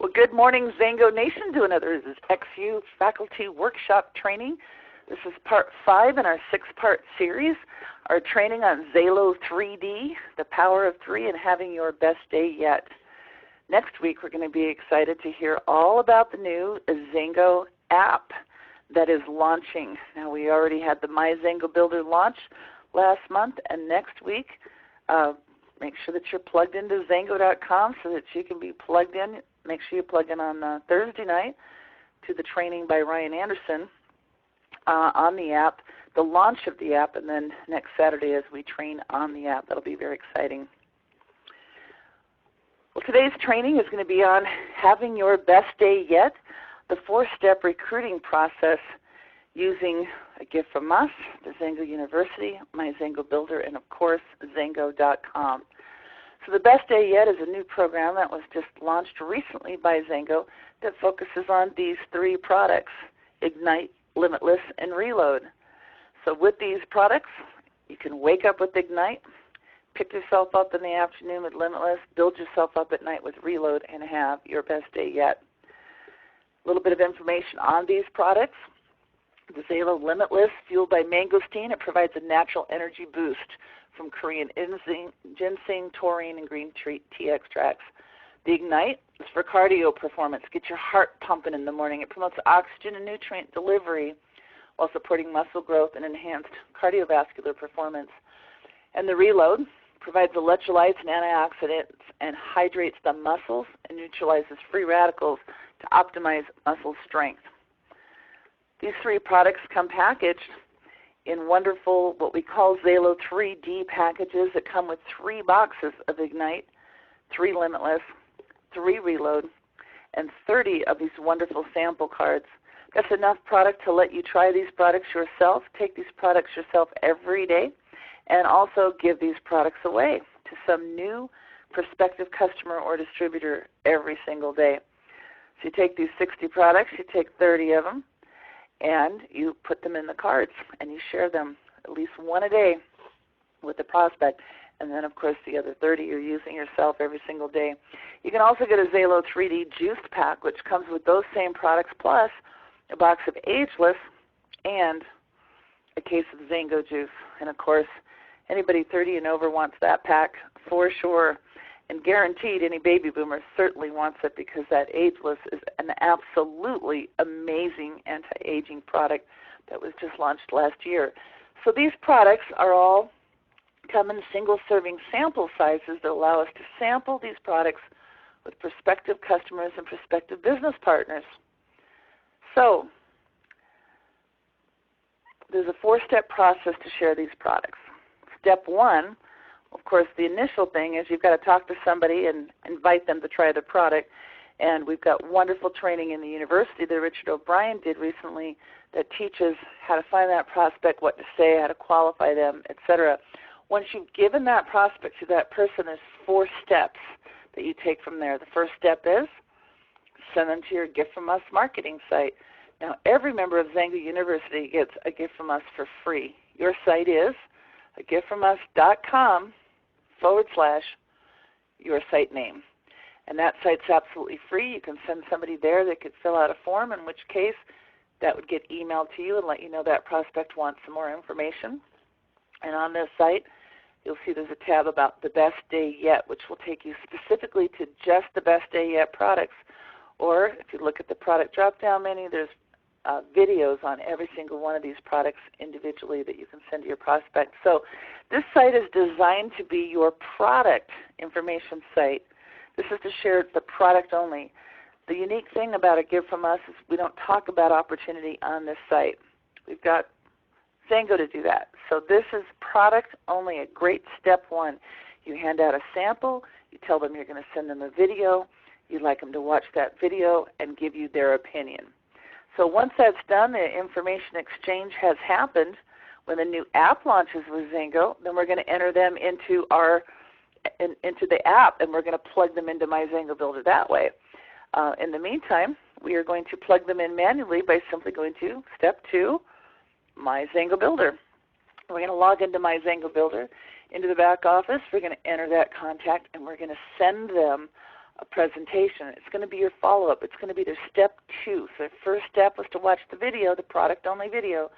Well, good morning, XANGO Nation, to another XU faculty workshop training. This is part 5 in our 6-part series, our training on Xalo 3D, the power of 3 and having your best day yet. Next week, we're going to be excited to hear all about the new XANGO app that is launching. Now, we already had the My XANGO Builder launch last month, and next week, make sure that you're plugged into XANGO.com so that you can be plugged in. Make sure you plug in on Thursday night to the training by Ryan Anderson on the app, the launch of the app, and then next Saturday as we train on the app. That'll be very exciting. Well, today's training is going to be on having your best day yet, the 4-step recruiting process using a gift from us, the XANGO University, My XANGO Builder, and of course, XANGO.com. So the Best Day Yet is a new program that was just launched recently by XANGO that focuses on these 3 products, Ignite, Limitless, and Reload. So with these products, you can wake up with Ignite, pick yourself up in the afternoon with Limitless, build yourself up at night with Reload, and have your best day yet. A little bit of information on these products. The Xalo Limitless, fueled by mangosteen, it provides a natural energy boost from Korean ginseng, taurine, and green tea extracts. The Ignite is for cardio performance. Get your heart pumping in the morning. It promotes oxygen and nutrient delivery while supporting muscle growth and enhanced cardiovascular performance. And the Reload provides electrolytes and antioxidants and hydrates the muscles and neutralizes free radicals to optimize muscle strength. These 3 products come packaged in wonderful, what we call Xalo 3D packages that come with 3 boxes of Ignite, 3 Limitless, 3 Reload, and 30 of these wonderful sample cards. That's enough product to let you try these products yourself, take these products yourself every day, and also give these products away to some new prospective customer or distributor every single day. So you take these 60 products, you take 30 of them, and you put them in the cards, and you share them at least one a day with the prospect. And then, of course, the other 30 you're using yourself every single day. You can also get a Xalo 3D Juiced Pack, which comes with those same products, plus a box of Ageless and a case of XANGO juice. And, of course, anybody 30 and over wants that pack for sure. And guaranteed any baby boomer certainly wants it because that Ageless is an absolutely amazing anti-aging product that was just launched last year. So these products are all come in single-serving sample sizes that allow us to sample these products with prospective customers and prospective business partners. So there's a 4-step process to share these products. Step 1, of course, the initial thing is you've got to talk to somebody and invite them to try the product. And we've got wonderful training in the university that Richard O'Brien did recently that teaches how to find that prospect, what to say, how to qualify them, etc. Once you've given that prospect to that person, there's 4 steps that you take from there. The first step is send them to your Gift From Us marketing site. Now, every member of XANGO University gets a gift from us for free. Your site is giftfromus.com/your site name. And that site's absolutely free. You can send somebody there that could fill out a form, in which case that would get emailed to you and let you know that prospect wants some more information. And on this site, you'll see there's a tab about the Best Day Yet, which will take you specifically to just the Best Day Yet products. Or if you look at the product drop-down menu, there's videos on every single one of these products individually that you can send to your prospect. So this site is designed to be your product information site. This is to share the product only. The unique thing about a gift from us is we don't talk about opportunity on this site. We've got XANGO to do that. So this is product only, a great step 1. You hand out a sample. You tell them you're going to send them a video. You'd like them to watch that video and give you their opinion. So once that's done, the information exchange has happened. When the new app launches with XANGO, then we're going to enter them into the app, and we're going to plug them into My XANGO Builder that way. In the meantime, we are going to plug them in manually by simply going to step 2, My XANGO Builder. We're going to log into My XANGO Builder into the back office. We're going to enter that contact, and we're going to send them a presentation. It's going to be your follow-up. It's going to be their step 2. So the first step was to watch the video, the product-only video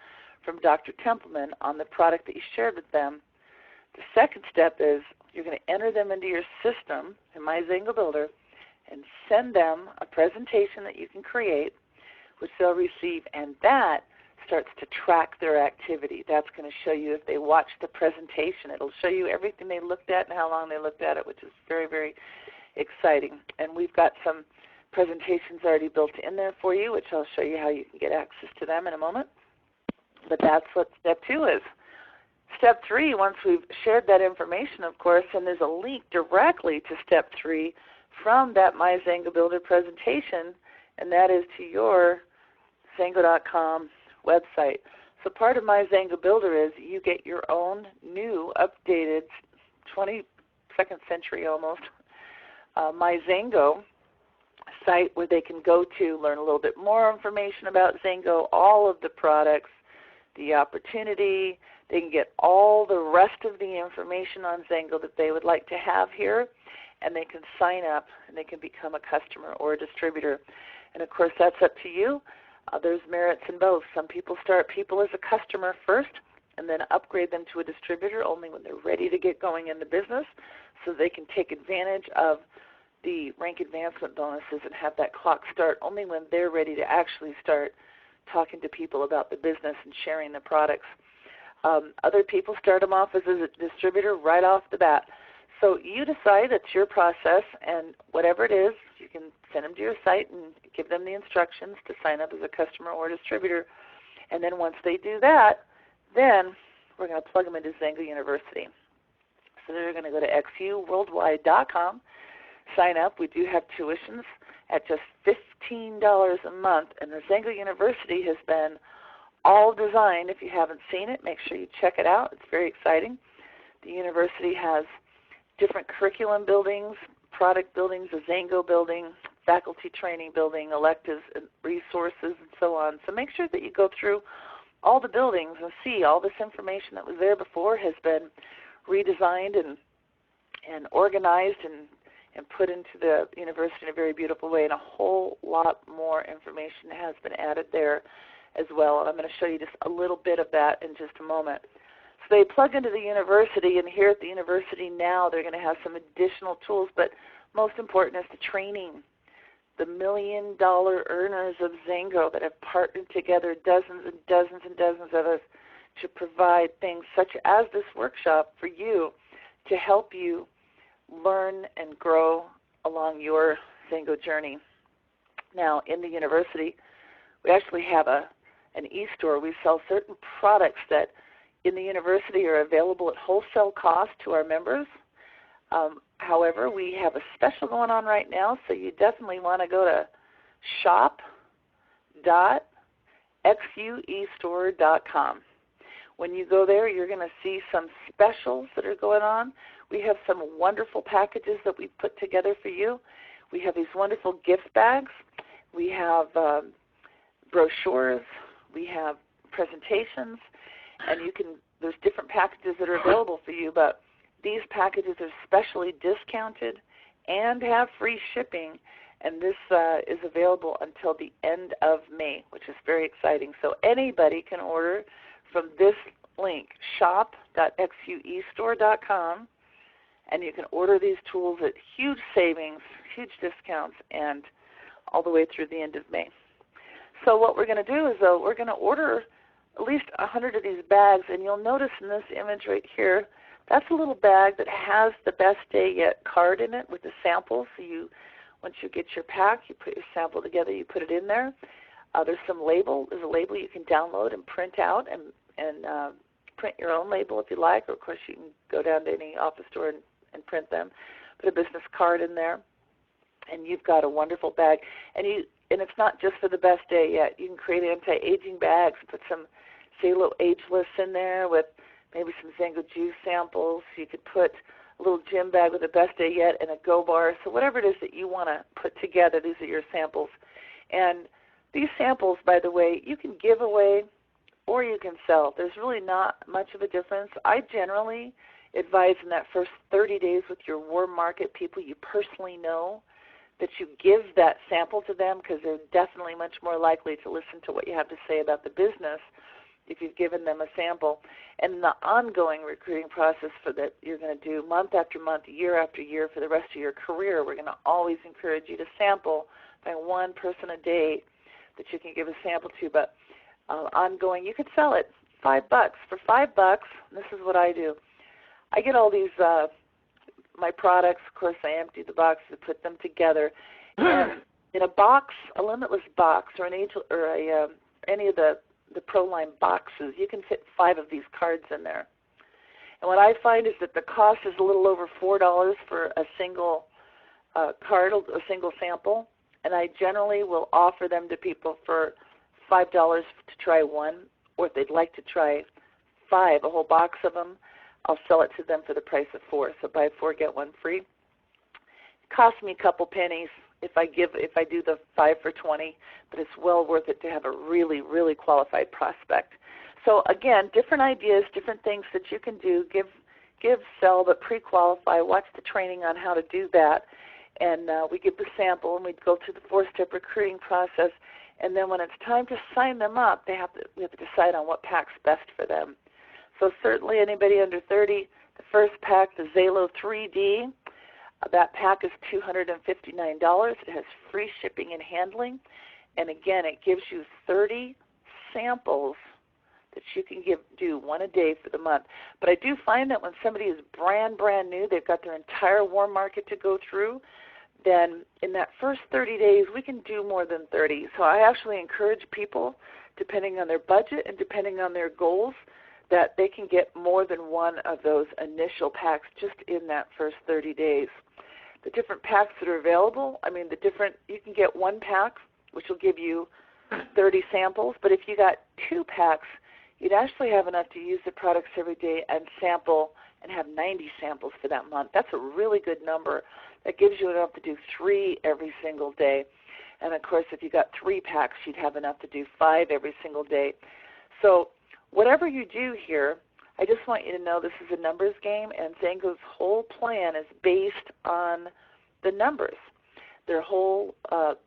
from Dr. Templeman on the product that you shared with them. The second step is you're going to enter them into your system in my XANGO Builder and send them a presentation that you can create, which they'll receive, and that starts to track their activity. That's going to show you if they watched the presentation. It'll show you everything they looked at and how long they looked at it, which is very, very exciting. And we've got some presentations already built in there for you, which I'll show you how you can get access to them in a moment. But that's what step 2 is. Step 3, once we've shared that information, of course, and there's a link directly to step 3 from that My XANGO Builder presentation, and that is to your XANGO.com website. So part of My XANGO Builder is you get your own new, updated, 22nd century almost, My XANGO site where they can go to learn a little bit more information about XANGO, all of the products, the opportunity. They can get all the rest of the information on XANGO that they would like to have here, and they can sign up and they can become a customer or a distributor. And of course, that's up to you. There's merits in both. Some people start people as a customer first and then upgrade them to a distributor only when they're ready to get going in the business, so they can take advantage of the rank advancement bonuses and have that clock start only when they're ready to actually start talking to people about the business and sharing the products. Other people start them off as a distributor right off the bat. So you decide, it's your process, and whatever it is, you can send them to your site and give them the instructions to sign up as a customer or distributor. And then once they do that, then we're going to plug them into XANGO University. So they're going to go to xuworldwide.com, sign up. We do have tuitions at just $15 a month, and the XANGO University has been all designed. If you haven't seen it, make sure you check it out. It's very exciting. The university has different curriculum buildings, product buildings, a XANGO building, faculty training building, electives, and resources, and so on. So make sure that you go through all the buildings and see all this information that was there before has been redesigned and organized and put into the university in a very beautiful way, and a whole lot more information has been added there as well. And I'm going to show you just a little bit of that in just a moment. So they plug into the university, and here at the university now they're going to have some additional tools, but most important is the training. The $1 million earners of XANGO that have partnered together, dozens and dozens and dozens of us, to provide things such as this workshop for you to help you learn and grow along your XANGO journey. Now, in the university, we actually have an e-store. We sell certain products that in the university are available at wholesale cost to our members. However, we have a special going on right now, so you definitely want to go to shop.xuestore.com. When you go there, you're going to see some specials that are going on. We have some wonderful packages that we've put together for you. We have these wonderful gift bags. We have brochures. We have presentations. And there's different packages that are available for you, but these packages are specially discounted and have free shipping, and this is available until the end of May, which is very exciting. So anybody can order from this link, shop.xuestore.com, and you can order these tools at huge savings, huge discounts, and all the way through the end of May. So what we're going to do is, we're going to order at least 100 of these bags, and you'll notice in this image right here, that's a little bag that has the Best Day Yet card in it with the sample. So once you get your pack, you put your sample together, you put it in there. There's a label you can download and print out and print your own label if you like, or of course you can go down to any office store and print them. Put a business card in there, and you've got a wonderful bag. And it's not just for the Best Day Yet. You can create anti-aging bags, put some Salo age lists in there with maybe some XANGO juice samples. You could put a little gym bag with a Best Day Yet and a Go Bar. So whatever it is that you want to put together, these are your samples. And these samples, by the way, you can give away or you can sell. There's really not much of a difference. I generally advise in that first 30 days with your warm market people you personally know that you give that sample to them, because they're definitely much more likely to listen to what you have to say about the business if you've given them a sample. And the ongoing recruiting process for that you're going to do month after month, year after year for the rest of your career, we're going to always encourage you to sample by one person a day that you can give a sample to. But ongoing, you could sell it $5. For $5, this is what I do. I get all these my products. Of course, I empty the box and put them together. And in a box, a Limitless box, or any of the ProLine boxes, you can fit 5 of these cards in there. And what I find is that the cost is a little over $4 for a single card, a single sample, and I generally will offer them to people for $5 to try one, or if they'd like to try 5, a whole box of them, I'll sell it to them for the price of 4. So buy 4, get 1 free. It costs me a couple pennies if I do the 5 for 20, but it's well worth it to have a really, really qualified prospect. So again, different ideas, different things that you can do. Give, sell, but pre-qualify. Watch the training on how to do that. And we give the sample, and we go through the 4-step recruiting process. And then when it's time to sign them up, we have to decide on what pack's best for them. So certainly anybody under 30, the first pack, the Zalo 3D, that pack is $259. It has free shipping and handling. And again, it gives you 30 samples that you can do one a day for the month. But I do find that when somebody is brand new, they've got their entire warm market to go through, then in that first 30 days, we can do more than 30. So I actually encourage people, depending on their budget and depending on their goals, that they can get more than one of those initial packs just in that first 30 days. The different packs that are available, you can get 1 pack, which will give you 30 samples, but if you got 2 packs, you'd actually have enough to use the products every day and sample and have 90 samples for that month. That's a really good number. That gives you enough to do 3 every single day. And of course, if you got 3 packs, you'd have enough to do 5 every single day. So whatever you do here, I just want you to know this is a numbers game, and XANGO's whole plan is based on the numbers. Their whole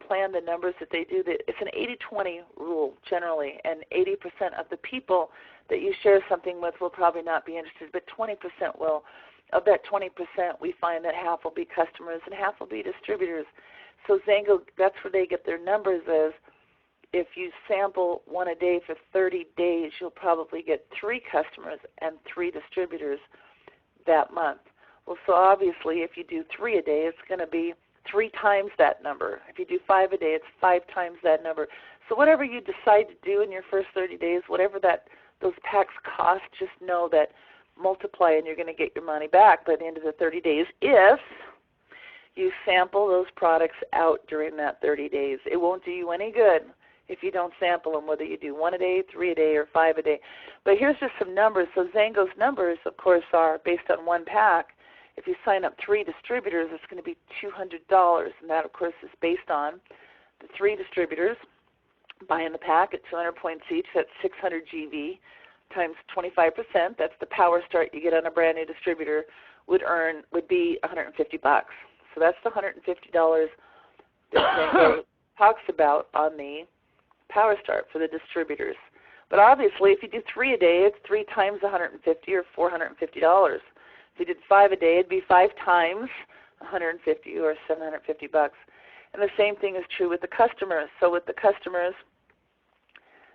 plan, the numbers that they do, it's an 80-20 rule generally, and 80% of the people that you share something with will probably not be interested, but 20% will. Of that 20%, we find that half will be customers and half will be distributors. So XANGO, that's where they get their numbers is, if you sample 1 a day for 30 days, you'll probably get 3 customers and 3 distributors that month. Well, so obviously if you do 3 a day, it's going to be 3 times that number. If you do 5 a day, it's 5 times that number. So whatever you decide to do in your first 30 days, whatever those packs cost, just know that multiply and you're going to get your money back by the end of the 30 days if you sample those products out during that 30 days. It won't do you any good if you don't sample them, whether you do 1 a day, 3 a day, or 5 a day. But here's just some numbers. So XANGO's numbers, of course, are based on 1 pack. If you sign up 3 distributors, it's going to be $200, and that, of course, is based on the 3 distributors buying the pack at 200 points each. That's 600 GV times 25%. That's the power start you get on a brand new distributor would be $150. So that's the $150 that XANGO talks about on the power start for the distributors. But obviously, if you do 3 a day, it's 3 times $150 or $450. If you did 5 a day, it'd be 5 times $150 or $750. And the same thing is true with the customers. So with the customers,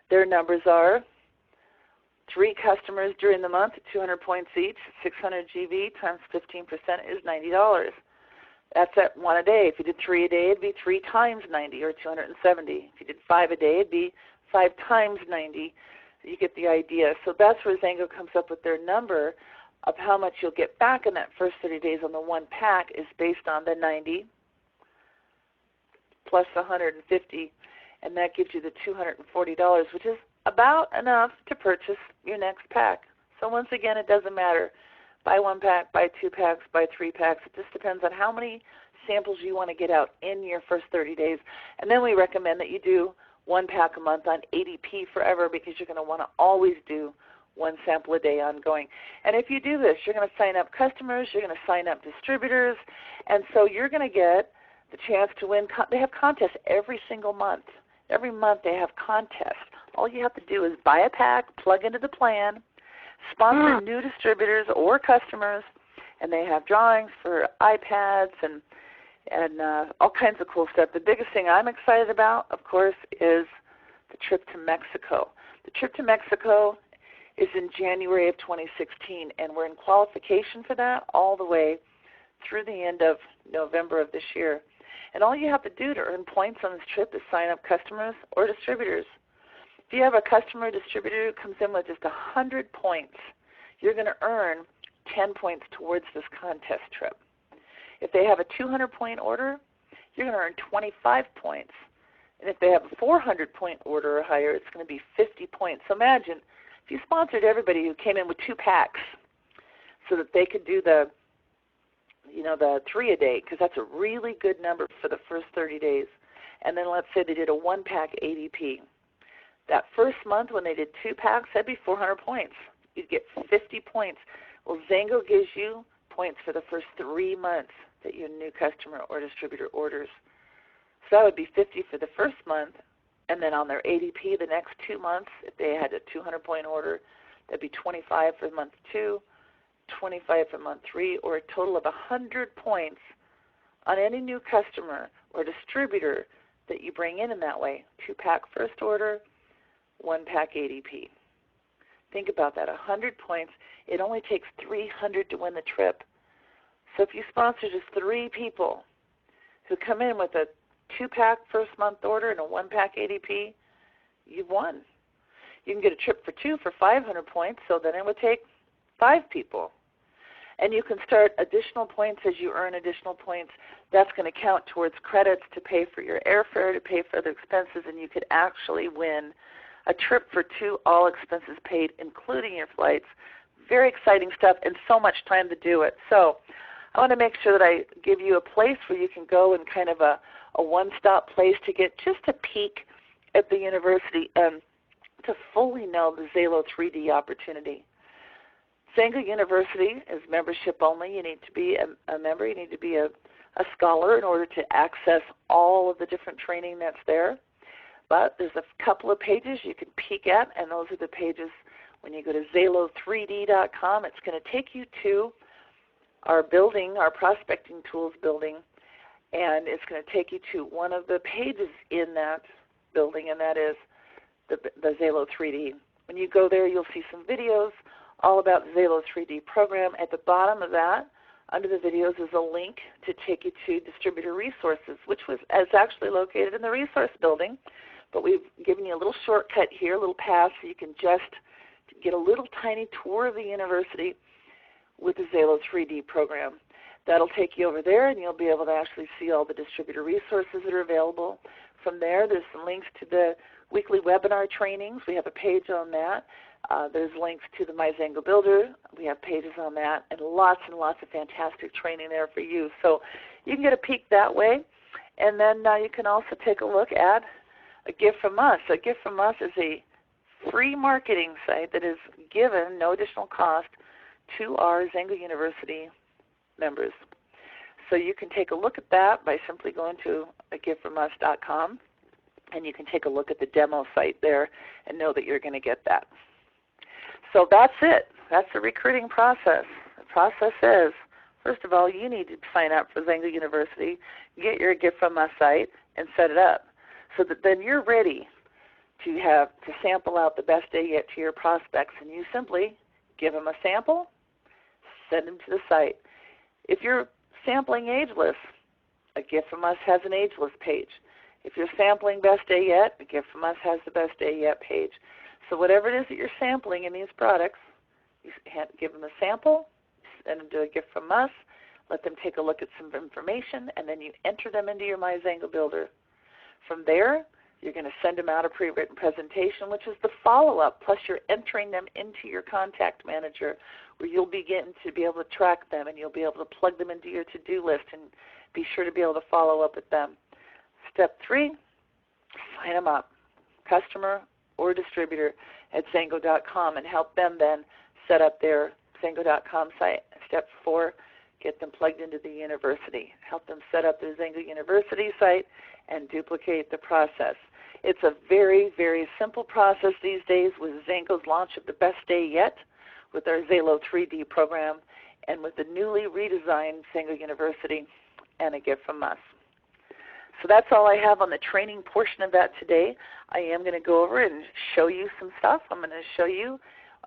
their numbers are 3 customers during the month at 200 points each, 600 GV times 15% is $90. That's at 1 a day. If you did 3 a day, it'd be 3 times 90 or 270. If you did 5 a day, it'd be 5 times 90. You get the idea. So that's where XANGO comes up with their number of how much you'll get back in that first 30 days on the 1 pack is based on the 90 plus the 150, and that gives you the $240, which is about enough to purchase your next pack. So once again, it doesn't matter. Buy 1 pack, buy 2 packs, buy 3 packs. It just depends on how many samples you want to get out in your first 30 days. And then we recommend that you do 1 pack a month on ADP forever, because you're going to want to always do 1 sample a day ongoing. And if you do this, you're going to sign up customers, you're going to sign up distributors, and so you're going to get the chance to win. They have contests every single month. Every month they have contests. All you have to do is buy a pack, plug into the plan, sponsor new distributors or customers, and they have drawings for iPads and all kinds of cool stuff. The biggest thing I'm excited about, of course, is the trip to Mexico. The trip to Mexico is in January of 2016, and we're in qualification for that all the way through the end of November of this year. And all you have to do to earn points on this trip is sign up customers or distributors. If you have a customer or distributor who comes in with just 100 points, you're going to earn 10 points towards this contest trip. If they have a 200-point order, you're going to earn 25 points. And if they have a 400-point order or higher, it's going to be 50 points. So imagine if you sponsored everybody who came in with 2 packs so that they could do the 3 a day, because that's a really good number for the first 30 days. And then let's say they did a 1-pack ADP. That first month when they did 2 packs, that'd be 400 points. You'd get 50 points. Well, XANGO gives you points for the first 3 months that your new customer or distributor orders. So that would be 50 for the first month, and then on their ADP the next 2 months, if they had a 200-point order, that'd be 25 for month 2, 25 for month 3, or a total of 100 points on any new customer or distributor that you bring in that way. 2-pack first order, 1-pack ADP. Think about that, 100 points. It only takes 300 to win the trip. So if you sponsor just 3 people who come in with a 2-pack first month order and a 1-pack ADP, you've won. You can get a trip for 2 for 500 points, so then it would take 5 people. And you can start additional points as you earn additional points. That's going to count towards credits to pay for your airfare, to pay for other expenses, and you could actually win a trip for 2, all expenses paid, including your flights. Very exciting stuff and so much time to do it. So I want to make sure that I give you a place where you can go and kind of a one-stop place to get just a peek at the university and to fully know the XALO 3D opportunity. XANGO University is membership only. You need to be a member. You need to be a scholar in order to access all of the different training that's there. But there's a couple of pages you can peek at, and those are the pages when you go to XALO3D.com. It's going to take you to our building, our prospecting tools building, and it's going to take you to one of the pages in that building, and that is the XALO 3D. When you go there, you'll see some videos all about the XALO 3D program. At the bottom of that, under the videos, is a link to take you to distributor resources, which is actually located in the resource building. But we've given you a little shortcut here, a little pass, so you can just get a little tiny tour of the university with the XALO 3D program. That'll take you over there, and you'll be able to actually see all the distributor resources that are available. From there, there's some links to the weekly webinar trainings. We have a page on that. There's links to the XANGO Builder. We have pages on that, and lots of fantastic training there for you. So you can get a peek that way. And then you can also take a look at a gift from us. A gift from us is a free marketing site that is given, no additional cost, to our XANGO University members. So you can take a look at that by simply going to agiftfromus.com, and you can take a look at the demo site there and know that you're going to get that. So that's it. That's the recruiting process. The process is, first of all, you need to sign up for XANGO University, get your Gift From Us site, and set it up so that then you're ready to sample out the best day yet to your prospects, and you simply give them a sample, send them to the site. If you're sampling ageless, a Gift From Us has an ageless page. If you're sampling Best Day Yet, a Gift From Us has the Best Day Yet page. So whatever it is that you're sampling in these products, you give them a sample, send them to a Gift From Us, let them take a look at some information, and then you enter them into your XANGO Builder. From there, you're going to send them out a pre-written presentation, which is the follow-up, plus you're entering them into your contact manager, where you'll begin to be able to track them, and you'll be able to plug them into your to-do list and be sure to be able to follow up with them. Step 3, sign them up, customer or distributor at XANGO.com, and help them then set up their XANGO.com site. Step 4, get them plugged into the university, help them set up their XANGO University site, and duplicate the process. It's a very, very simple process these days with XANGO's launch of the Best Day Yet, with our Zalo 3D program, and with the newly redesigned XANGO University and a gift from us. So that's all I have on the training portion of that today. I am going to go over and show you some stuff. I'm going to show you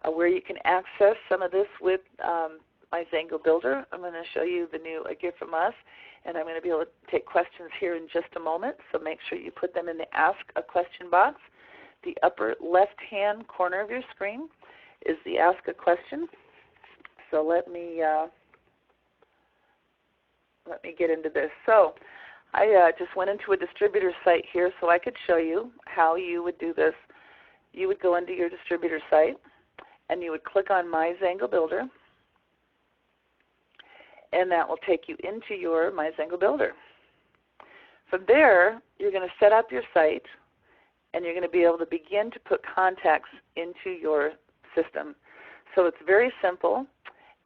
where you can access some of this with my XANGO Builder. I'm going to show you the new A Gift From Us, and I'm going to be able to take questions here in just a moment, so make sure you put them in the Ask a Question box. The upper left-hand corner of your screen is the Ask a Question. So let me get into this. So I just went into a distributor site here so I could show you how you would do this. You would go into your distributor site, and you would click on My XANGO Builder, and that will take you into your My XANGO Builder. From there, you're going to set up your site, and you're going to be able to begin to put contacts into your system. So it's very simple,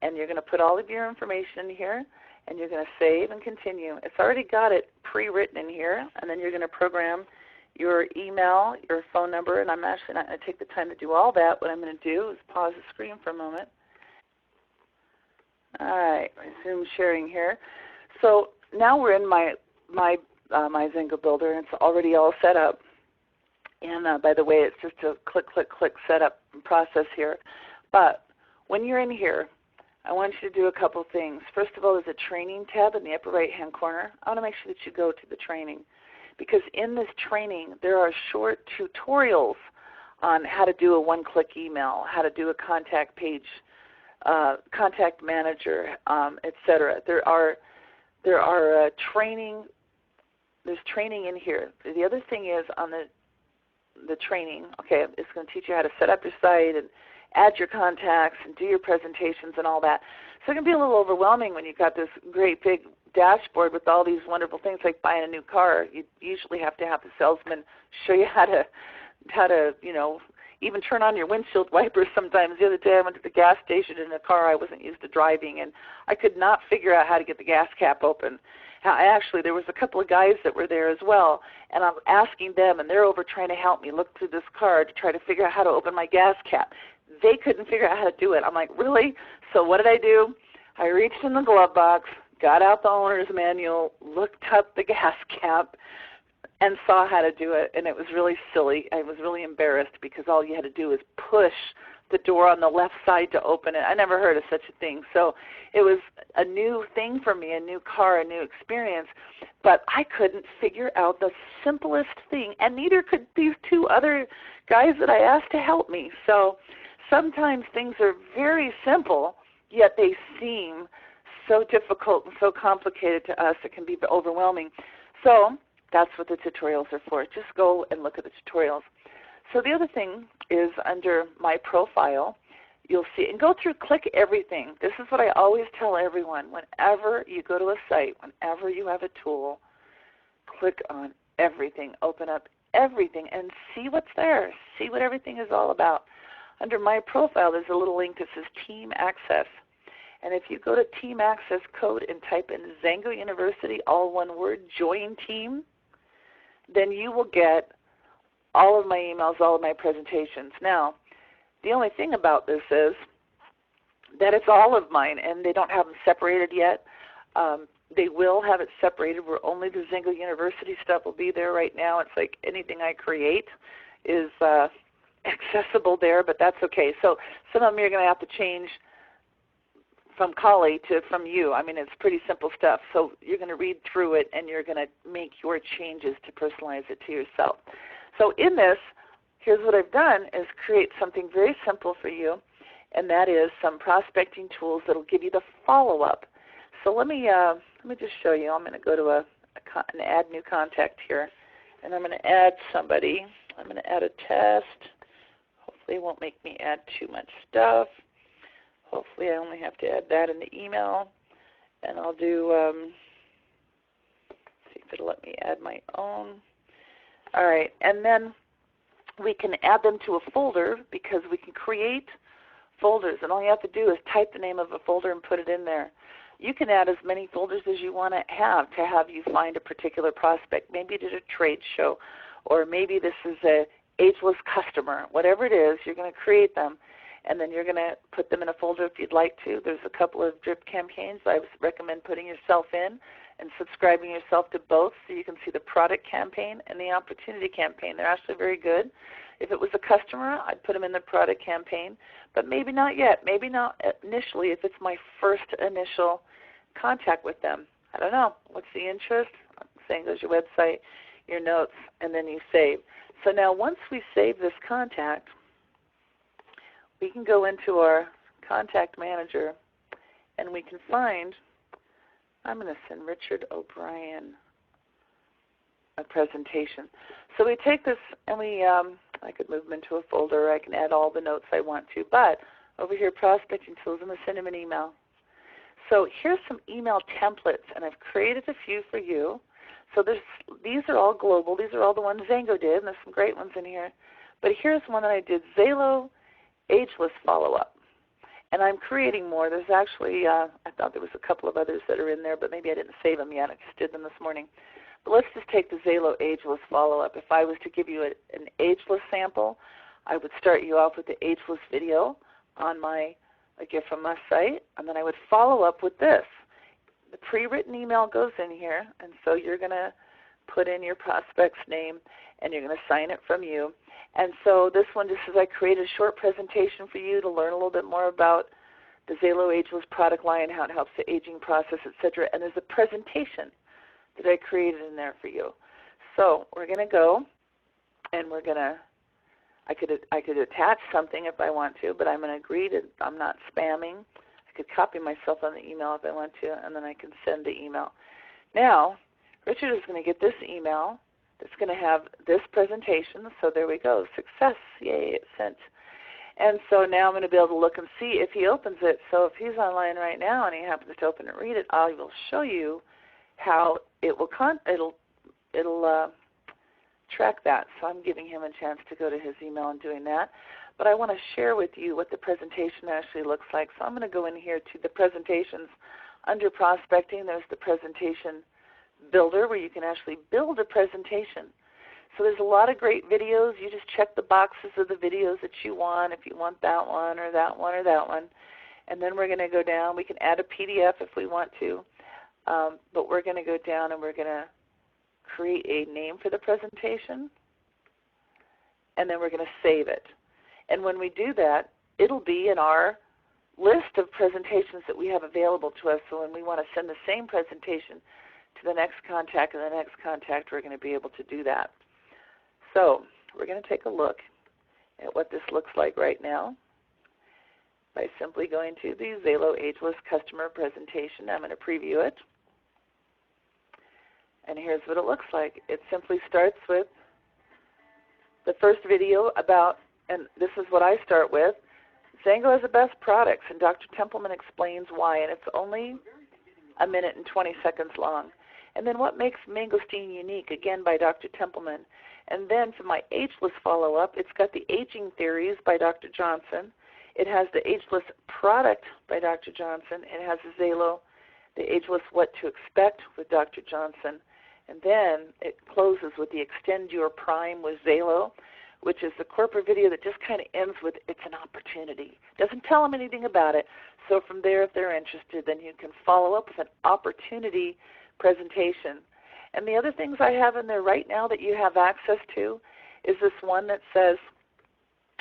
and you're going to put all of your information in here, and you're going to save and continue. It's already got it pre-written in here, and then you're going to program your email, your phone number, and I'm actually not going to take the time to do all that. What I'm going to do is pause the screen for a moment. All right, resume sharing here. So now we're in my XANGO Builder, and it's already all set up. And by the way, it's just a click, click, click setup process here. But when you're in here, I want you to do a couple things. First of all, there's a training tab in the upper right-hand corner. I want to make sure that you go to the training, because in this training, there are short tutorials on how to do a one-click email, how to do a contact page, contact manager, etc. There's training in here. The other thing is on the training, okay, it's going to teach you how to set up your site and add your contacts and do your presentations and all that. So it can be a little overwhelming when you've got this great big dashboard with all these wonderful things like buying a new car. You usually have to have the salesman show you how to even turn on your windshield wipers sometimes. The other day I went to the gas station in a car I wasn't used to driving, and I could not figure out how to get the gas cap open. Actually, there was a couple of guys that were there as well, and I'm asking them, and they're over trying to help me look through this car to try to figure out how to open my gas cap. They couldn't figure out how to do it. I'm like, really? So what did I do? I reached in the glove box, got out the owner's manual, looked up the gas cap, and saw how to do it, and it was really silly. I was really embarrassed because all you had to do was push the door on the left side to open it. I never heard of such a thing. So it was a new thing for me, a new car, a new experience, but I couldn't figure out the simplest thing, and neither could these two other guys that I asked to help me. So sometimes things are very simple, yet they seem so difficult and so complicated to us it can be overwhelming. So that's what the tutorials are for. Just go and look at the tutorials. So the other thing is under My Profile, you'll see, and go through, click everything. This is what I always tell everyone. Whenever you go to a site, whenever you have a tool, click on everything. Open up everything and see what's there. See what everything is all about. Under My Profile, there's a little link that says Team Access. And if you go to Team Access code and type in XANGO University, all one word, join team, then you will get all of my emails, all of my presentations. Now, the only thing about this is that it's all of mine, and they don't have them separated yet. They will have it separated where only the XANGO University stuff will be there right now. It's like anything I create is accessible there, but that's okay. So some of them you're going to have to change from Colli to from you. I mean, it's pretty simple stuff. So you're going to read through it, and you're going to make your changes to personalize it to yourself. So in this, here's what I've done is create something very simple for you, and that is some prospecting tools that will give you the follow-up. So let me just show you. I'm going to go to an add new contact here, and I'm going to add somebody. I'm going to add a test. Hopefully it won't make me add too much stuff. Hopefully I only have to add that in the email, and I'll do, see if it'll let me add my own. All right, and then we can add them to a folder because we can create folders, and all you have to do is type the name of a folder and put it in there. You can add as many folders as you want to have you find a particular prospect. Maybe you did a trade show, or maybe this is a ageless customer. Whatever it is, you're going to create them, and then you're going to put them in a folder if you'd like to. There's a couple of drip campaigns. I recommend putting yourself in and subscribing yourself to both so you can see the product campaign and the opportunity campaign. They're actually very good. If it was a customer, I'd put them in the product campaign, but maybe not yet. Maybe not initially if it's my first initial contact with them. I don't know. What's the interest? Saying goes your website, your notes, and then you save. So now once we save this contact, we can go into our contact manager and we can find, I'm going to send Richard O'Brien a presentation. So we take this and we, I could move them into a folder. I can add all the notes I want to. But over here, prospecting tools, I'm going to send him an email. So here's some email templates, and I've created a few for you. So these are all global. These are all the ones XANGO did, and there's some great ones in here. But here's one that I did, Zalo Ageless Follow-Up. And I'm creating more. There's actually, I thought there was a couple of others that are in there, but maybe I didn't save them yet. I just did them this morning. But let's just take the Zalo Ageless Follow-Up. If I was to give you an ageless sample, I would start you off with the ageless video on my A Gift From Us site, and then I would follow up with this. The pre-written email goes in here, and so you're going to put in your prospect's name, and you're going to sign it from you. And so this one just says I created a short presentation for you to learn a little bit more about the Zalo Ageless product line, how it helps the aging process, etc. And there's a presentation that I created in there for you. So we're going to go, and we're going to, I could attach something if I want to, but I'm going to agree that I'm not spamming. I could copy myself on the email if I want to, and then I can send the email. Now, Richard is going to get this email that's going to have this presentation. So there we go. Success. Yay, it's sent. And so now I'm going to be able to look and see if he opens it. So if he's online right now and he happens to open and read it, I will show you how it will it'll track that. So I'm giving him a chance to go to his email and doing that. But I want to share with you what the presentation actually looks like. So I'm going to go in here to the presentations. Under prospecting, there's the presentation builder where you can actually build a presentation. So there's a lot of great videos. You just check the boxes of the videos that you want, if you want that one or that one or that one. And then we're going to go down. We can add a PDF if we want to. But we're going to go down and we're going to create a name for the presentation. And then we're going to save it. And when we do that, it'll be in our list of presentations that we have available to us. So when we want to send the same presentation to the next contact and the next contact, we're going to be able to do that. So we're going to take a look at what this looks like right now by simply going to the Zalo Ageless Customer Presentation. I'm going to preview it. And here's what it looks like. It simply starts with the first video about, and this is what I start with, XANGO has the best products, and Dr. Templeman explains why, and it's only a minute and 20 seconds long. And then what makes mangosteen unique, again by Dr. Templeman. And then for my ageless follow-up, it's got the aging theories by Dr. Johnson. It has the ageless product by Dr. Johnson. It has the Zalo, the ageless what to expect with Dr. Johnson. And then it closes with the Extend Your Prime with Zalo, which is the corporate video that just kind of ends with it's an opportunity. Doesn't tell them anything about it. So from there, if they're interested, then you can follow up with an opportunity presentation. And the other things I have in there right now that you have access to is this one that says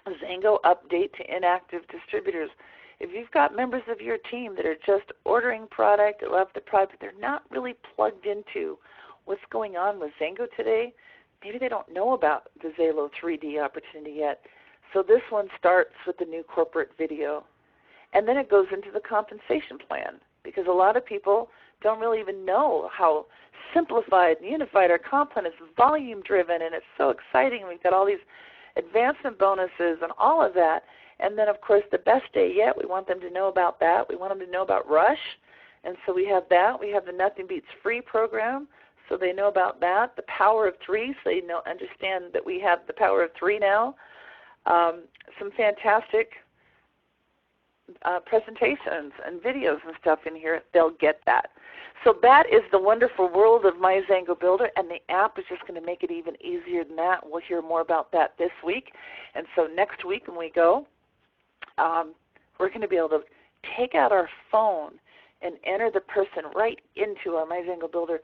XANGO Update to Inactive Distributors. If you've got members of your team that are just ordering product, that love the product, but they're not really plugged into what's going on with XANGO today, maybe they don't know about the Zalo 3D opportunity yet. So this one starts with the new corporate video. And then it goes into the compensation plan, because a lot of people don't really even know how simplified and unified our comp plan is, volume driven, and it's so exciting. We've got all these advancement bonuses and all of that. And then, of course, the best day yet, we want them to know about that. We want them to know about Rush. And so we have that. We have the Nothing Beats Free program, so they know about that. The Power of 3, so they understand that we have the Power of 3 now. Some fantastic presentations and videos and stuff in here, they'll get that. So that is the wonderful world of My XANGO Builder, and the app is just going to make it even easier than that. We'll hear more about that this week. And so next week when we go, we're going to be able to take out our phone and enter the person right into our My XANGO Builder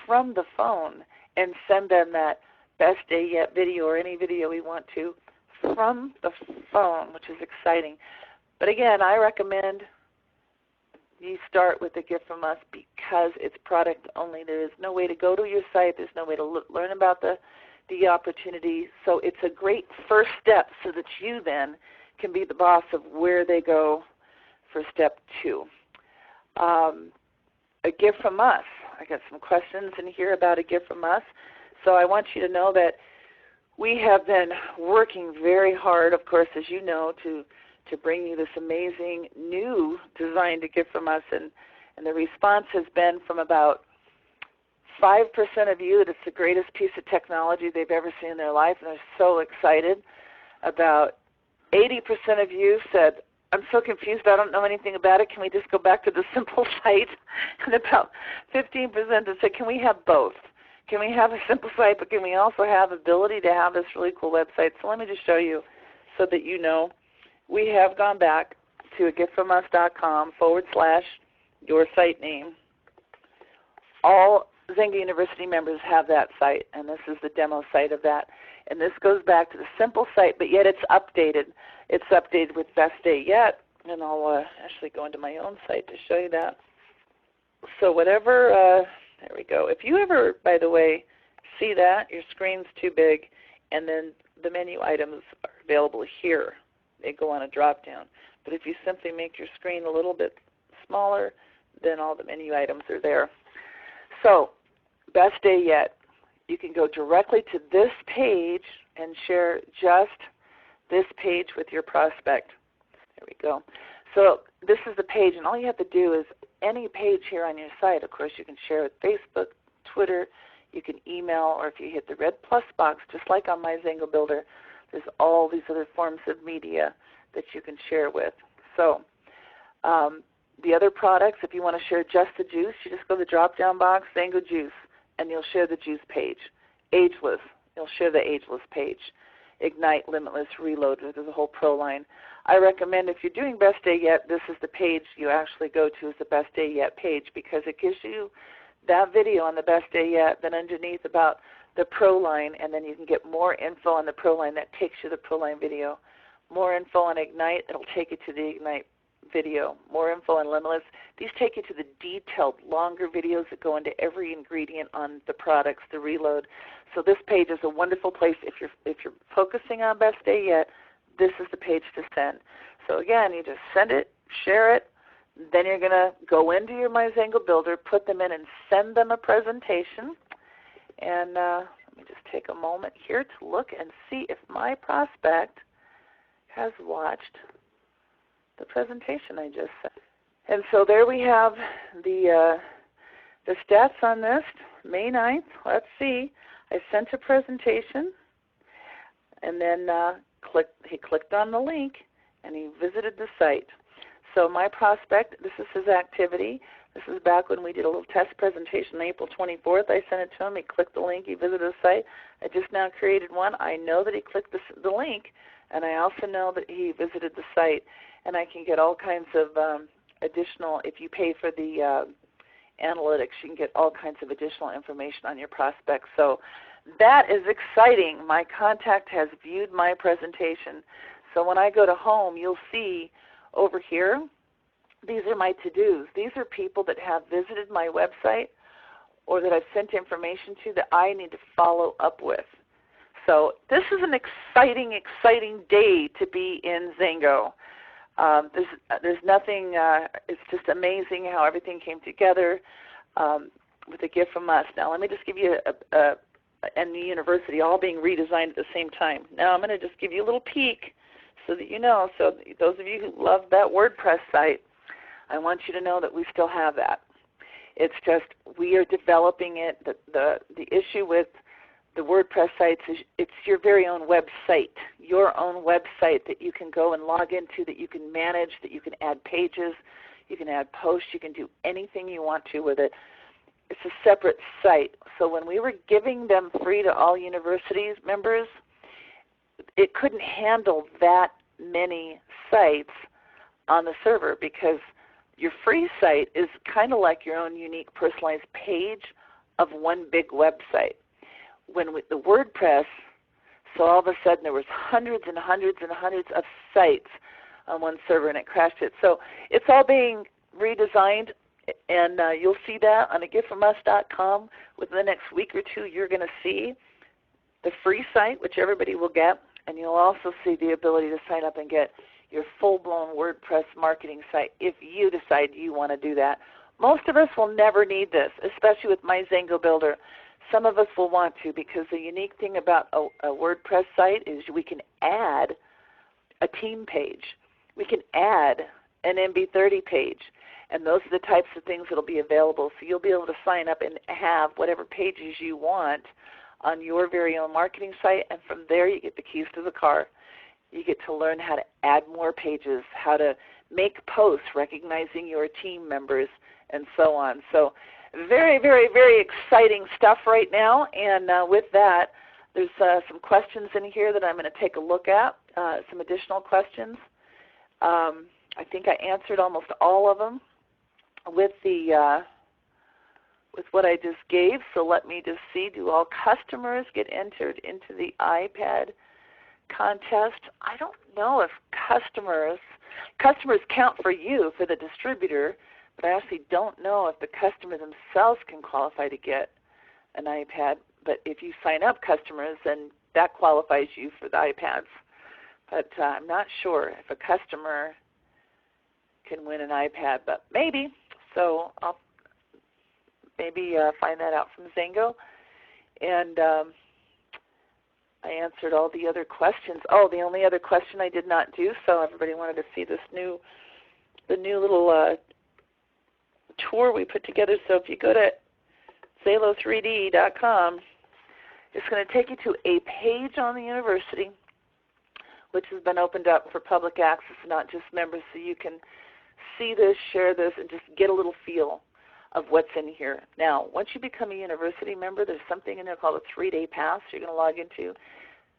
from the phone and send them that best day yet video or any video we want to from the phone, which is exciting. But again, I recommend you start with a gift from us because it's product only. There is no way to go to your site. There's no way to learn about the opportunity. So it's a great first step so that you then can be the boss of where they go for step 2. A gift from us. I got some questions in here about a gift from us. So I want you to know that we have been working very hard, of course, as you know, to bring you this amazing new design to gift from us. And the response has been from about 5% of you that it's the greatest piece of technology they've ever seen in their life, and they're so excited. About 80% of you said, I'm so confused, I don't know anything about it, can we just go back to the simple site? And about 15% that said, can we have both? Can we have a simple site, but can we also have the ability to have this really cool website? So let me just show you so that you know. We have gone back to agiftfromus.com/your site name. All XANGO University members have that site, and this is the demo site of that. And this goes back to the simple site, but yet it's updated. It's updated with best day yet, and I'll actually go into my own site to show you that. So whatever, there we go. If you ever, by the way, see that, your screen's too big, and then the menu items are available here. They go on a drop-down. But if you simply make your screen a little bit smaller, then all the menu items are there. So, best day yet. You can go directly to this page and share just this page with your prospect. There we go. So this is the page, and all you have to do is any page here on your site. Of course, you can share with Facebook, Twitter, you can email, or if you hit the red plus box, just like on My XANGO Builder, there's all these other forms of media that you can share with. So the other products, if you want to share just the juice, you just go to the drop-down box, XANGO Juice, and you'll share the juice page. Ageless, you'll share the ageless page. Ignite, Limitless, Reload, there's a whole pro line. I recommend if you're doing Best Day Yet, this is the page you actually go to is the Best Day Yet page because it gives you that video on the Best Day Yet, then underneath about the pro line, and then you can get more info on the pro line. That takes you to the pro line video. More info on Ignite, it'll take you to the Ignite video. More info on Limitless. These take you to the detailed, longer videos that go into every ingredient on the products, the Reload. So this page is a wonderful place. If you're focusing on Best Day Yet, this is the page to send. So again, you just send it, share it, then you're going to go into your My XANGO Builder, put them in, and send them a presentation. And let me just take a moment here to look and see if my prospect has watched the presentation I just sent. And so there we have the stats on this, May 9th. Let's see. I sent a presentation, and then he clicked on the link, and he visited the site. So my prospect, this is his activity. This is back when we did a little test presentation on April 24th. I sent it to him. He clicked the link. He visited the site. I just now created one. I know that he clicked the link, and I also know that he visited the site. And I can get all kinds of additional, if you pay for the analytics, you can get all kinds of additional information on your prospects. So that is exciting. My contact has viewed my presentation. So when I go to home, you'll see over here, these are my to-dos. These are people that have visited my website or that I've sent information to that I need to follow up with. So this is an exciting, exciting day to be in XANGO. There's nothing, it's just amazing how everything came together with a gift from us. Now let me just give you and the university all being redesigned at the same time. Now I'm going to just give you a little peek so that you know. So those of you who love that WordPress site, I want you to know that we still have that. It's just we are developing it. The issue with the WordPress sites is it's your very own website. your own website that you can go and log into, that you can manage, that you can add pages, you can add posts, you can do anything you want to with it. It's a separate site. So when we were giving them free to all universities members, it couldn't handle that many sites on the server, because your free site is kind of like your own unique personalized page of one big website. When the WordPress, so all of a sudden there was hundreds and hundreds and hundreds of sites on one server, and it crashed it. So it's all being redesigned, and you'll see that on agiftfromus.com. Within the next week or two, you're going to see the free site, which everybody will get, and you'll also see the ability to sign up and get your full-blown WordPress marketing site if you decide you want to do that. Most of us will never need this, especially with my XANGO Builder. Some of us will want to, because the unique thing about a WordPress site is we can add a team page. We can add an MB30 page, and those are the types of things that will be available. So you'll be able to sign up and have whatever pages you want on your very own marketing site, and from there you get the keys to the car. You get to learn how to add more pages, how to make posts recognizing your team members, and so on. So very, very, very exciting stuff right now. And with that, there's some questions in here that I'm going to take a look at, some additional questions. I think I answered almost all of them with what I just gave. So let me just see, do all customers get entered into the iPad contest? I don't know if customers count for you, for the distributor, but I actually don't know if the customer themselves can qualify to get an iPad. But if you sign up customers, then that qualifies you for the iPads. But I'm not sure if a customer can win an iPad, but maybe. So I'll maybe find that out from XANGO. And I answered all the other questions. Oh, the only other question I did not do, so everybody wanted to see the new little tour we put together. So if you go to Zalo3D.com, it's going to take you to a page on the university, which has been opened up for public access, not just members, so you can see this, share this, and just get a little feel of what's in here. Now, once you become a university member, there's something in there called a 3-day pass you're going to log into.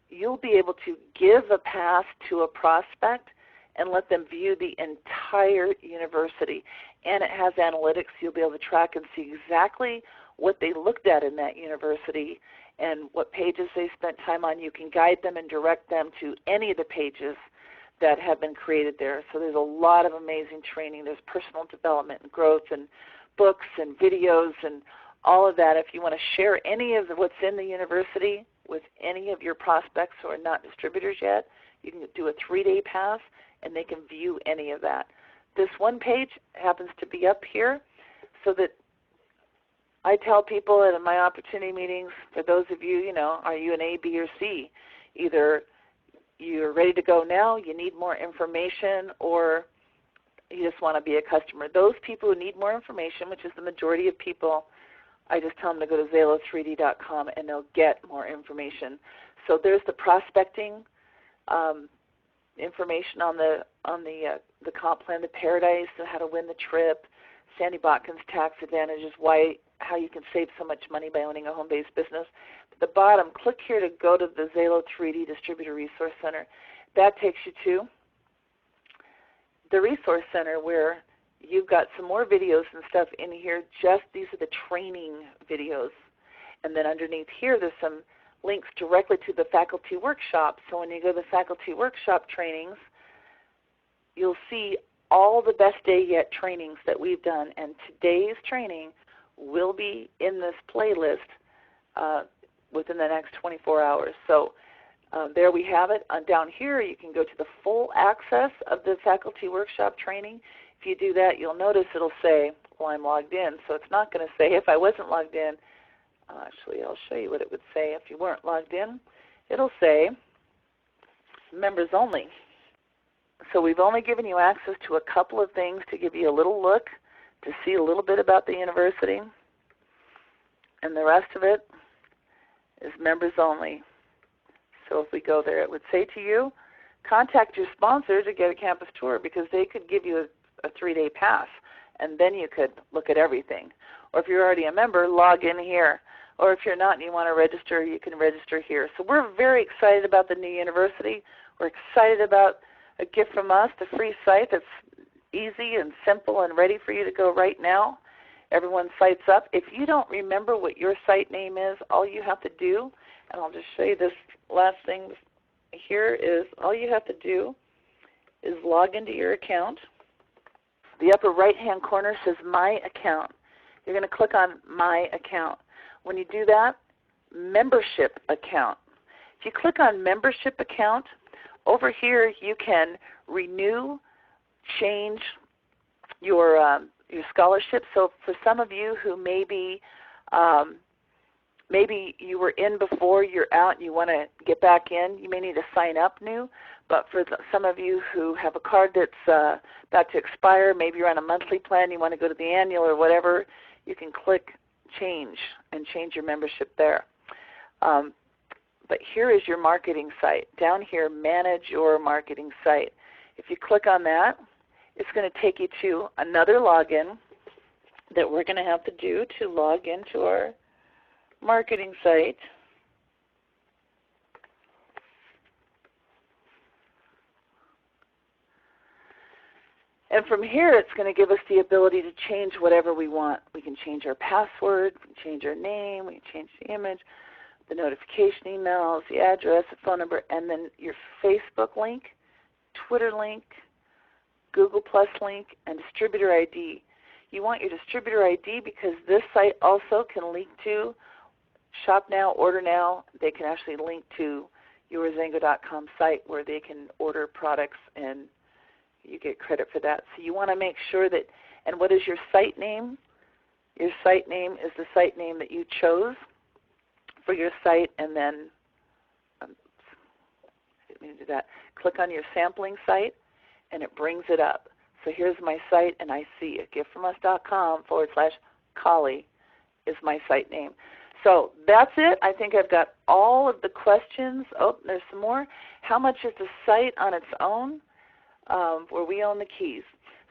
You'll be able to give a pass to a prospect and let them view the entire university. And it has analytics. You'll be able to track and see exactly what they looked at in that university and what pages they spent time on. You can guide them and direct them to any of the pages that have been created there. So there's a lot of amazing training. There's personal development and growth and books and videos and all of that. If you want to share any of what's in the university with any of your prospects who are not distributors yet, you can do a 3-day pass and they can view any of that. This one page happens to be up here so that I tell people at my opportunity meetings, for those of you, are you an A, B, or C? Either you're ready to go now, you need more information, or you just want to be a customer. Those people who need more information, which is the majority of people, I just tell them to go to Zalo3D.com and they'll get more information. So there's the prospecting information on the comp plan, the Paradise, how to win the trip, Sandy Botkin's tax advantages, how you can save so much money by owning a home-based business. At the bottom, click here to go to the Zalo3D Distributor Resource Center. That takes you to the Resource Center, where you've got some more videos and stuff in here. These are the training videos. And then underneath here, there's some links directly to the faculty workshop. So when you go to the faculty workshop trainings, you'll see all the best day yet trainings that we've done. And today's training will be in this playlist within the next 24 hours. So there we have it. Down here, you can go to the full access of the faculty workshop training. If you do that, you'll notice it'll say, well, I'm logged in. So it's not going to say, if I wasn't logged in, actually, I'll show you what it would say if you weren't logged in. It'll say members only. So we've only given you access to a couple of things to give you a little look, to see a little bit about the university, and the rest of it is members only. So if we go there, it would say to you, contact your sponsor to get a campus tour, because they could give you a 3-day pass, and then you could look at everything. Or if you're already a member, log in here. Or if you're not and you want to register, you can register here. So we're very excited about the new university. We're excited about a gift from us, the free site that's easy and simple and ready for you to go right now. Everyone's site's up. If you don't remember what your site name is, all you have to do, and I'll just show you this last thing here, is all you have to do is log into your account. The upper right-hand corner says My Account. You're going to click on My Account. When you do that, Membership Account. If you click on Membership Account, over here you can renew, change your scholarship. So for some of you who maybe you were in before, you're out, and you want to get back in, you may need to sign up new. But for some of you who have a card that's about to expire, maybe you're on a monthly plan, you want to go to the annual or whatever, you can click Change and change your membership there. But here is your marketing site. Down here, Manage Your Marketing Site. If you click on that, it's going to take you to another login that we're going to have to do to log into our marketing site. And from here, it's going to give us the ability to change whatever we want. We can change our password, we can change our name, we can change the image, the notification emails, the address, the phone number, and then your Facebook link, Twitter link, Google Plus link, and distributor ID. You want your distributor ID because this site also can link to Shop Now, Order Now. They can actually link to your XANGO.com site where they can order products and you get credit for that. So you want to make sure that, and what is your site name? Your site name is the site name that you chose for your site, and then, I didn't mean to do that. Click on your sampling site, and it brings it up. So here's my site, and I see it. giftfromus.com/Colli is my site name. So that's it. I think I've got all of the questions. Oh, there's some more. How much is the site on its own? Where we own the keys.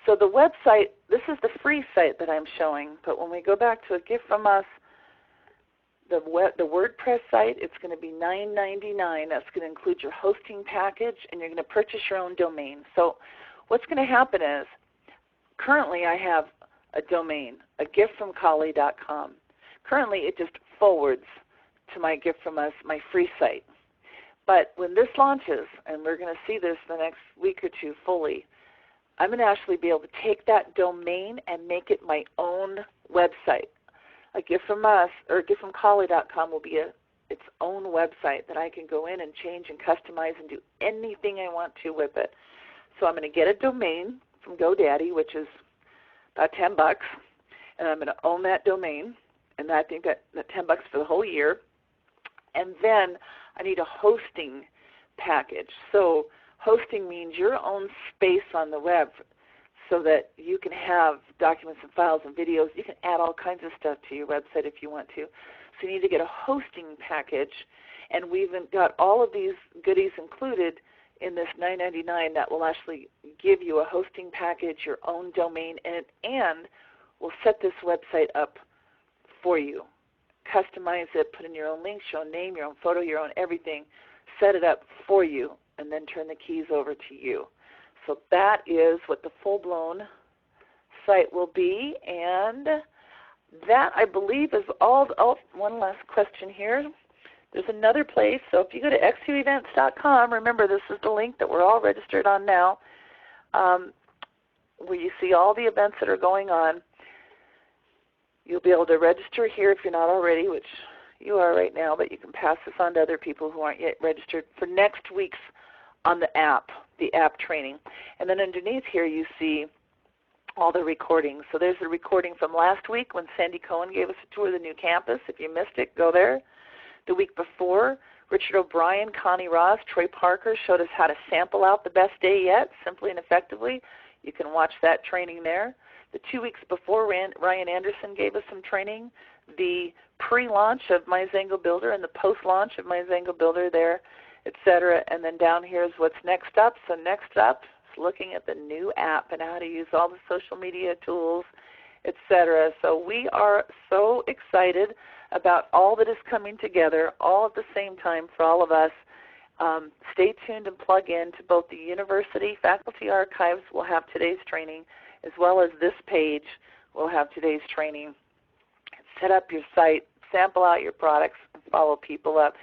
So the website, this is the free site that I'm showing, but when we go back to a gift from us, the WordPress site, it's going to be $9.99. That's going to include your hosting package, and you're going to purchase your own domain. So what's going to happen is, currently I have a domain, agiftfromcolli.com. Currently it just forwards to my gift from us, my free site. But when this launches, and we're going to see this the next week or two fully, I'm going to actually be able to take that domain and make it my own website. A gift from us, or giftfromcolli.com, will be its own website that I can go in and change and customize and do anything I want to with it. So I'm going to get a domain from GoDaddy, which is about $10, and I'm going to own that domain, and I think that $10 for the whole year. And then I need a hosting package. So hosting means your own space on the web so that you can have documents and files and videos. You can add all kinds of stuff to your website if you want to. So you need to get a hosting package, and we've got all of these goodies included in this $9.99 that will actually give you a hosting package, your own domain, and will set this website up for you. Customize it, put in your own links, your own name, your own photo, your own everything, set it up for you, and then turn the keys over to you. So that is what the full-blown site will be, and that, I believe, is all. Oh, one last question here. There's another place. So if you go to xuevents.com, remember this is the link that we're all registered on now, where you see all the events that are going on. You'll be able to register here if you're not already, which you are right now, but you can pass this on to other people who aren't yet registered for next week's on the app training. And then underneath here you see all the recordings. So there's the recording from last week when Sandy Cohen gave us a tour of the new campus. If you missed it, go there. The week before, Richard O'Brien, Connie Ross, Troy Parker showed us how to sample out the best day yet, simply and effectively. You can watch that training there. The 2 weeks before, Ryan Anderson gave us some training. The pre-launch of My XANGO Builder and the post-launch of My XANGO Builder there etc. And then down here is what's next up. So next up is looking at the new app and how to use all the social media tools, etc. So we are so excited about all that is coming together all at the same time for all of us. Stay tuned and plug in to both the university faculty archives. We'll have today's training, as well as this page will have today's training. Set up your site, sample out your products, and follow people up.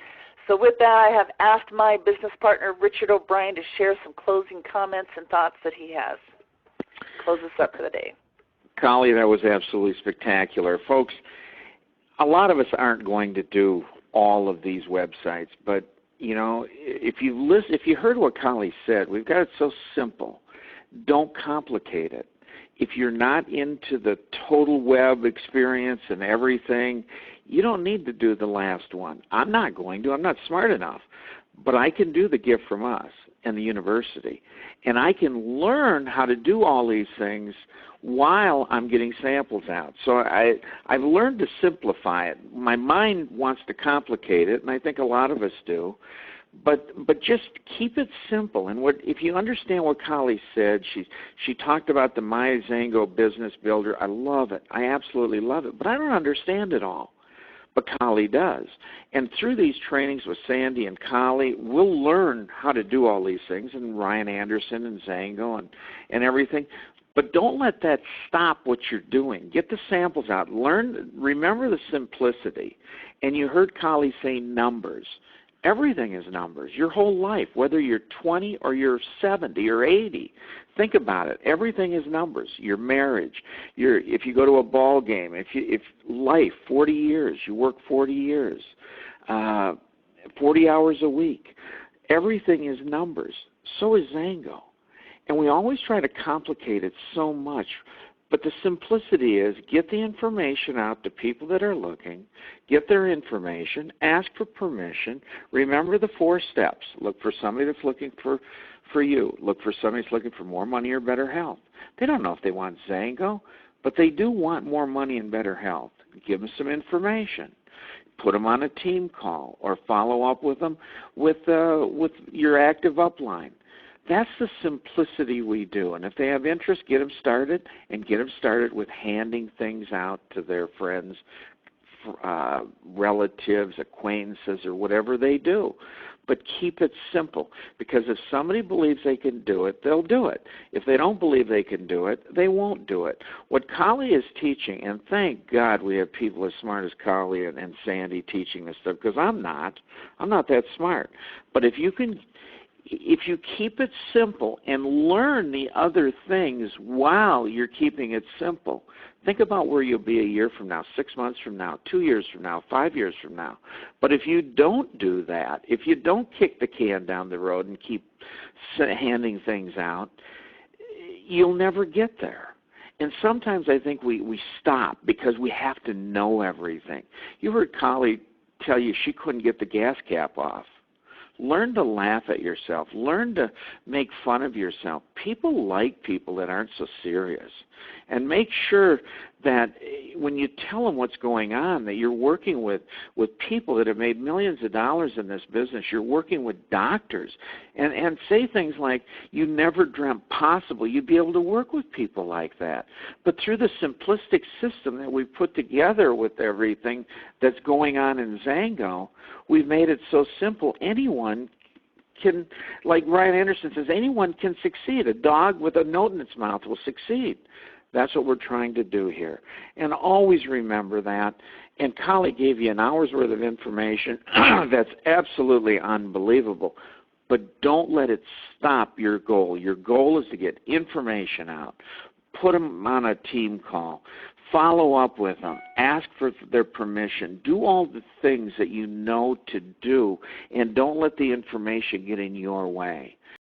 So with that, I have asked my business partner, Richard O'Brien, to share some closing comments and thoughts that he has. Close us up for the day. Colli, that was absolutely spectacular. Folks, a lot of us aren't going to do all of these websites, but you know, if you heard what Colli said, we've got it so simple. Don't complicate it. If you're not into the total web experience and everything, you don't need to do the last one. I'm not going to. I'm not smart enough. But I can do the gift from us and the university. And I can learn how to do all these things while I'm getting samples out. So I've learned to simplify it. My mind wants to complicate it, and I think a lot of us do. But just keep it simple. And if you understand what Colli said, she talked about the XANGO Business Builder. I love it. I absolutely love it. But I don't understand it all. But Colli does. And through these trainings with Sandy and Colli, we'll learn how to do all these things, and Ryan Anderson and XANGO and everything. But don't let that stop what you're doing. Get the samples out. Remember the simplicity. And you heard Colli say numbers. Everything is numbers. Your whole life, whether you're 20 or you're 70 or 80, think about it. Everything is numbers. Your marriage, if you go to a ball game, if life, 40 years, you work 40 years, 40 hours a week. Everything is numbers. So is XANGO. And we always try to complicate it so much. But the simplicity is get the information out to people that are looking, get their information, ask for permission, remember the 4 steps. Look for somebody that's looking for you. Look for somebody that's looking for more money or better health. They don't know if they want XANGO, but they do want more money and better health. Give them some information. Put them on a team call or follow up with them with your active upline. That's the simplicity we do. And if they have interest, get them started, and get them started with handing things out to their friends, relatives, acquaintances, or whatever they do. But keep it simple, because if somebody believes they can do it, they'll do it. If they don't believe they can do it, they won't do it. What Colli is teaching, and thank God we have people as smart as Colli and Sandy teaching this stuff, because I'm not that smart. But if you keep it simple and learn the other things while you're keeping it simple, think about where you'll be a year from now, 6 months from now, 2 years from now, 5 years from now. But if you don't do that, if you don't kick the can down the road and keep handing things out, you'll never get there. And sometimes I think we stop because we have to know everything. You heard Colli tell you she couldn't get the gas cap off. Learn to laugh at yourself. Learn to make fun of yourself. People like people that aren't so serious. And make sure that when you tell them what's going on, that you're working with people that have made millions of dollars in this business. You're working with doctors. And say things like, you never dreamt possible you'd be able to work with people like that. But through the simplistic system that we've put together with everything that's going on in XANGO, we've made it so simple anyone can, like Ryan Anderson says, anyone can succeed. A dog with a note in its mouth will succeed. That's what we're trying to do here. And always remember that. And Colli gave you an hour's worth of information that's absolutely unbelievable. But don't let it stop your goal. Your goal is to get information out. Put them on a team call. Follow up with them. Ask for their permission. Do all the things that you know to do, and don't let the information get in your way.